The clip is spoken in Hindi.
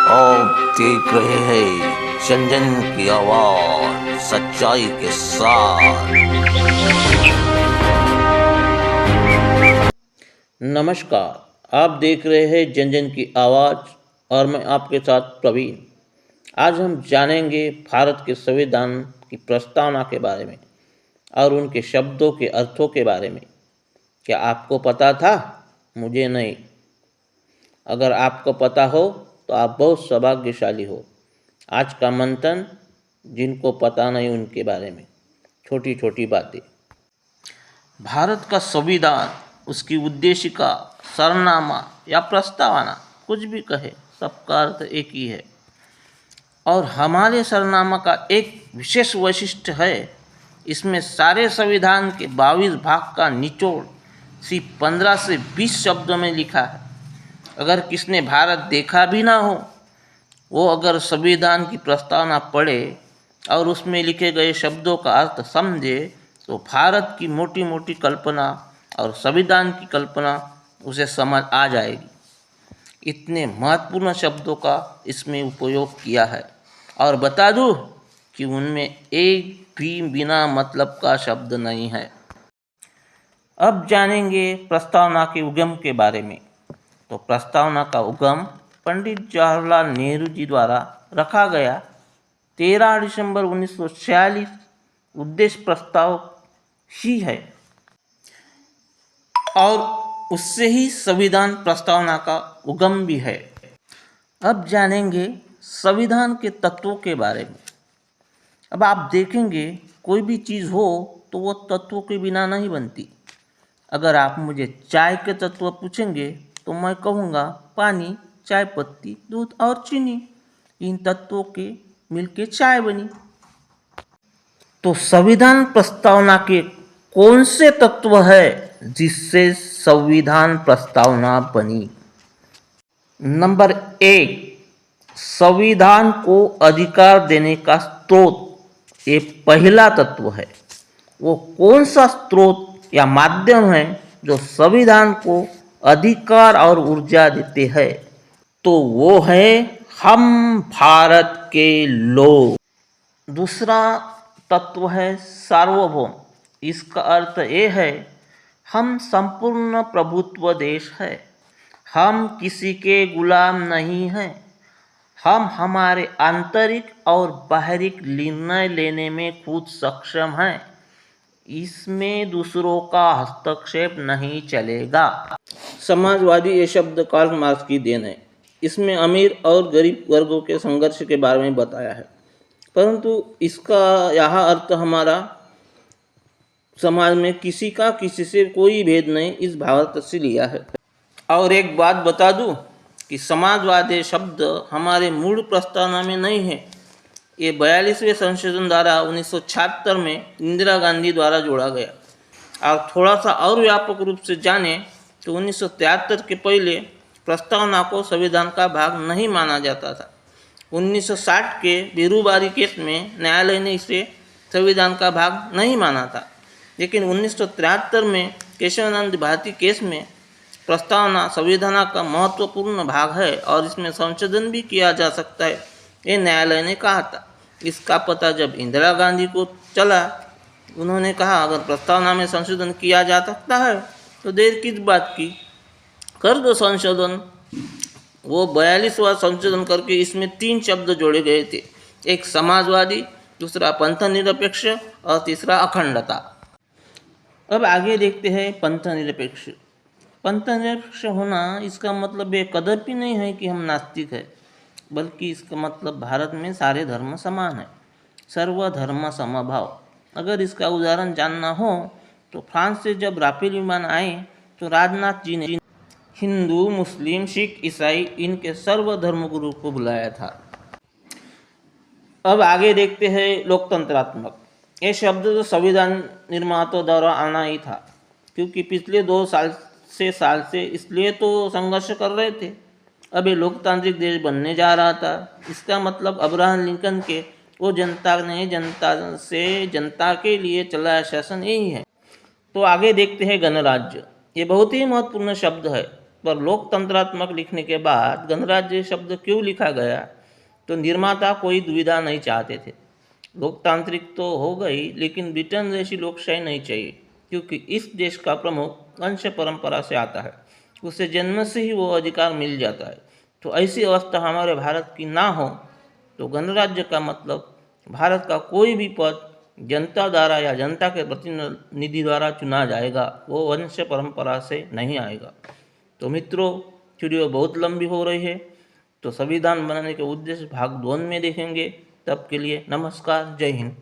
आप देख रहे हैं चंदन की आवाज सच्चाई के साथ। नमस्कार, आप देख रहे हैं जनजन की आवाज़ और मैं आपके साथ प्रवीण। आज हम जानेंगे भारत के संविधान की प्रस्तावना के बारे में और उनके शब्दों के अर्थों के बारे में। क्या आपको पता था? मुझे नहीं। अगर आपको पता हो तो आप बहुत सौभाग्यशाली हो। आज का मंथन जिनको पता नहीं उनके बारे में, छोटी छोटी बातें। भारत का संविधान, उसकी उद्देशिका, सरनामा या प्रस्तावना, कुछ भी कहे, सबका अर्थ एक ही है। और हमारे सरनामा का एक विशेष वैशिष्ट्य है, इसमें सारे संविधान के 22 भाग का निचोड़ सिर्फ 15 से 20 शब्दों में लिखा है। अगर किसने भारत देखा भी ना हो, वो अगर संविधान की प्रस्तावना पढ़े और उसमें लिखे गए शब्दों का अर्थ समझे तो भारत की मोटी मोटी कल्पना और संविधान की कल्पना उसे समझ आ जाएगी। इतने महत्वपूर्ण शब्दों का इसमें उपयोग किया है और बता दूं कि उनमें एक भी बिना मतलब का शब्द नहीं है। अब जानेंगे प्रस्तावना के उगम के बारे में। तो प्रस्तावना का उगम पंडित जवाहरलाल नेहरू जी द्वारा रखा गया 13 दिसंबर 1946 उद्देश्य प्रस्ताव ही है और उससे ही संविधान प्रस्तावना का उगम भी है। अब जानेंगे संविधान के तत्वों के बारे में। अब आप देखेंगे कोई भी चीज़ हो तो वो तत्वों के बिना नहीं बनती। अगर आप मुझे चाय के तत्व पूछेंगे तो मैं कहूँगा पानी, चाय पत्ती, दूध और चीनी। इन तत्वों के मिलके चाय बनी। तो संविधान प्रस्तावना के कौन से तत्व है जिससे संविधान प्रस्तावना बनी? नंबर 1, संविधान को अधिकार देने का स्रोत, ये पहला तत्व है। वो कौन सा स्रोत या माध्यम है जो संविधान को अधिकार और ऊर्जा देते हैं? तो वो है हम भारत के लोग। दूसरा तत्व है सार्वभौम। इसका अर्थ ये है हम संपूर्ण प्रभुत्व देश है। हम किसी के गुलाम नहीं हैं। हम हमारे आंतरिक और बाहरी निर्णय लेने में खुद सक्षम हैं। इसमें दूसरों का हस्तक्षेप नहीं चलेगा। समाजवादी ये शब्द कार्ल मार्क्स की देन है। इसमें अमीर और गरीब वर्गों के संघर्ष के बारे में बताया है, परंतु इसका यह अर्थ हमारा समाज में किसी का किसी से कोई भेद नहीं, इस भावार्थ से लिया है। और एक बात बता दूं कि समाजवाद ये शब्द हमारे मूल प्रस्तावना में नहीं है। ये 42वें संशोधन द्वारा 1976 में इंदिरा गांधी द्वारा जोड़ा गया। और थोड़ा सा और व्यापक रूप से जाने तो 1973 के पहले प्रस्तावना को संविधान का भाग नहीं माना जाता था। 1960 के बीरूबारी केस में न्यायालय ने इसे संविधान का भाग नहीं माना था, लेकिन 1973 में केशवानंद भारती केस में प्रस्तावना संविधान का महत्वपूर्ण भाग है और इसमें संशोधन भी किया जा सकता है, ये न्यायालय ने कहा था। इसका पता जब इंदिरा गांधी को चला, उन्होंने कहा अगर प्रस्तावना में संशोधन किया जा सकता है तो देर किस बात की, कर दो संशोधन। वो 42वां संशोधन करके इसमें 3 शब्द जोड़े गए थे, एक समाजवादी, दूसरा पंथ निरपेक्ष और तीसरा अखंडता। अब आगे देखते हैं पंथ निरपेक्ष। पंथ निरपेक्ष होना इसका मतलब ये कदापि नहीं है कि हम नास्तिक हैं, बल्कि इसका मतलब भारत में सारे धर्म समान है, सर्वधर्म समभाव। अगर इसका उदाहरण जानना हो तो फ्रांस से जब राफेल विमान आए तो राजनाथ जी ने हिंदू, मुस्लिम, सिख, ईसाई इनके सर्वधर्म गुरु को बुलाया था। अब आगे देखते हैं लोकतंत्रात्मक। ये शब्द तो संविधान निर्माताओं द्वारा आना ही था, क्योंकि पिछले 2 साल से इसलिए तो संघर्ष कर रहे थे। अब ये लोकतांत्रिक देश बनने जा रहा था। इसका मतलब अब्राहम लिंकन के वो जनता ने जनता से जनता के लिए चलाया शासन यही है। तो आगे देखते हैं गणराज्य। ये बहुत ही महत्वपूर्ण शब्द है। पर लोकतंत्रात्मक लिखने के बाद गणराज्य शब्द क्यों लिखा गया, तो निर्माता कोई दुविधा नहीं चाहते थे। लोकतांत्रिक तो हो गई, लेकिन ब्रिटेन जैसी लोकशाही नहीं चाहिए, क्योंकि इस देश का प्रमुख वंश परंपरा से आता है, उसे जन्म से ही वो अधिकार मिल जाता है। तो ऐसी अवस्था हमारे भारत की ना हो तो गणराज्य का मतलब भारत का कोई भी पद जनता द्वारा या जनता के प्रतिनिधि द्वारा चुना जाएगा, वो वंश परंपरा से नहीं आएगा। तो मित्रों, वीडियो बहुत लंबी हो रही है, तो संविधान बनाने के उद्देश्य भाग 2 में देखेंगे। तब के लिए नमस्कार, जय हिंद।